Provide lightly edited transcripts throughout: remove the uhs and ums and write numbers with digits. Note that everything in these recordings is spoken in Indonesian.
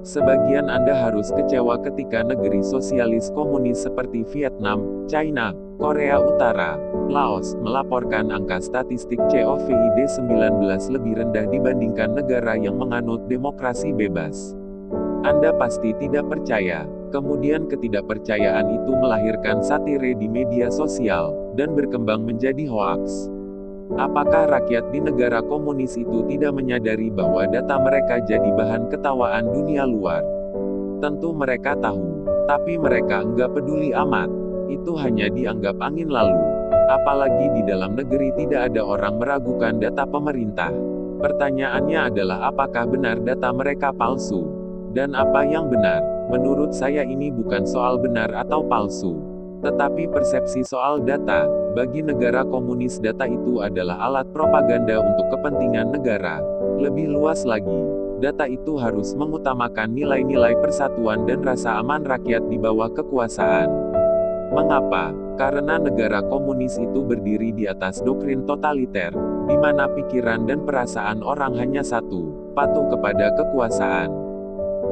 Sebagian Anda harus kecewa ketika negeri sosialis komunis seperti Vietnam, China, Korea Utara, Laos, melaporkan angka statistik COVID-19 lebih rendah dibandingkan negara yang menganut demokrasi bebas. Anda pasti tidak percaya. Kemudian ketidakpercayaan itu melahirkan satire di media sosial, dan berkembang menjadi hoaks. Apakah rakyat di negara komunis itu tidak menyadari bahwa data mereka jadi bahan ketawaan dunia luar? Tentu mereka tahu, tapi mereka enggak peduli amat. Itu hanya dianggap angin lalu. Apalagi di dalam negeri tidak ada orang meragukan data pemerintah. Pertanyaannya adalah apakah benar data mereka palsu? Dan apa yang benar? Menurut saya ini bukan soal benar atau palsu, tetapi persepsi soal data. Bagi negara komunis data itu adalah alat propaganda untuk kepentingan negara. Lebih luas lagi, data itu harus mengutamakan nilai-nilai persatuan dan rasa aman rakyat di bawah kekuasaan. Mengapa? Karena negara komunis itu berdiri di atas doktrin totaliter, di mana pikiran dan perasaan orang hanya satu, patuh kepada kekuasaan.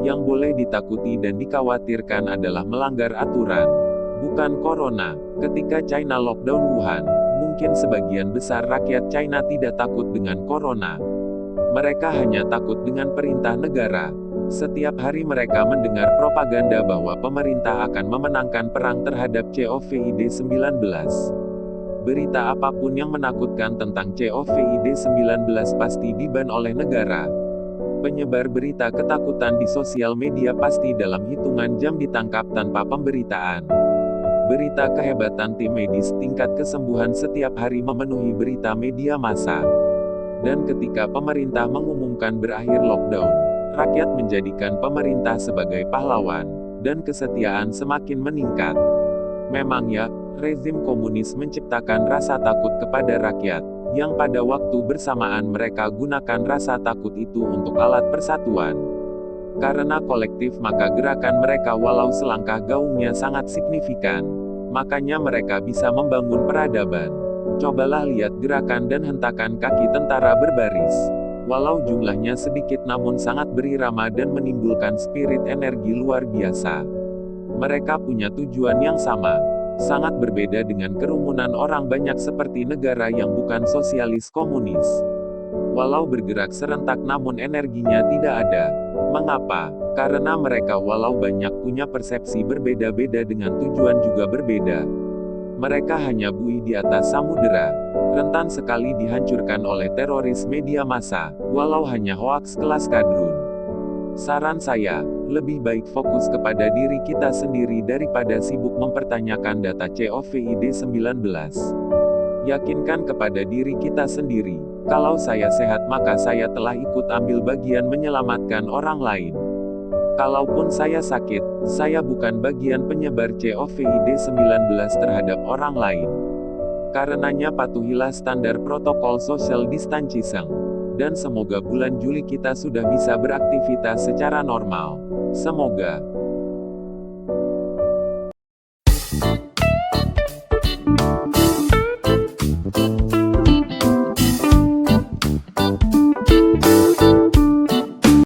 Yang boleh ditakuti dan dikhawatirkan adalah melanggar aturan, bukan corona. Ketika China lockdown Wuhan, mungkin sebagian besar rakyat China tidak takut dengan corona. Mereka hanya takut dengan perintah negara. Setiap hari mereka mendengar propaganda bahwa pemerintah akan memenangkan perang terhadap COVID-19. Berita apapun yang menakutkan tentang COVID-19 pasti diban oleh negara. Penyebar berita ketakutan di sosial media pasti dalam hitungan jam ditangkap tanpa pemberitaan. Berita kehebatan tim medis tingkat kesembuhan setiap hari memenuhi berita media massa. Dan ketika pemerintah mengumumkan berakhir lockdown, rakyat menjadikan pemerintah sebagai pahlawan, dan kesetiaan semakin meningkat. Memangnya, rezim komunis menciptakan rasa takut kepada rakyat, yang pada waktu bersamaan mereka gunakan rasa takut itu untuk alat persatuan. Karena kolektif maka gerakan mereka walau selangkah gaungnya sangat signifikan. Makanya mereka bisa membangun peradaban. Cobalah lihat gerakan dan hentakan kaki tentara berbaris. Walau jumlahnya sedikit namun sangat berirama dan menimbulkan spirit energi luar biasa. Mereka punya tujuan yang sama. Sangat berbeda dengan kerumunan orang banyak seperti negara yang bukan sosialis komunis. Walau bergerak serentak namun energinya tidak ada. Mengapa? Karena mereka walau banyak punya persepsi berbeda-beda dengan tujuan juga berbeda. Mereka hanya buih di atas samudera, rentan sekali dihancurkan oleh teroris media massa, walau hanya hoaks kelas kadrun. Saran saya, lebih baik fokus kepada diri kita sendiri daripada sibuk mempertanyakan data COVID-19. Yakinkan kepada diri kita sendiri, kalau saya sehat maka saya telah ikut ambil bagian menyelamatkan orang lain. Kalaupun saya sakit, saya bukan bagian penyebar COVID-19 terhadap orang lain. Karenanya patuhilah standar protokol social distancing. Dan semoga bulan Juli kita sudah bisa beraktivitas secara normal. Semoga.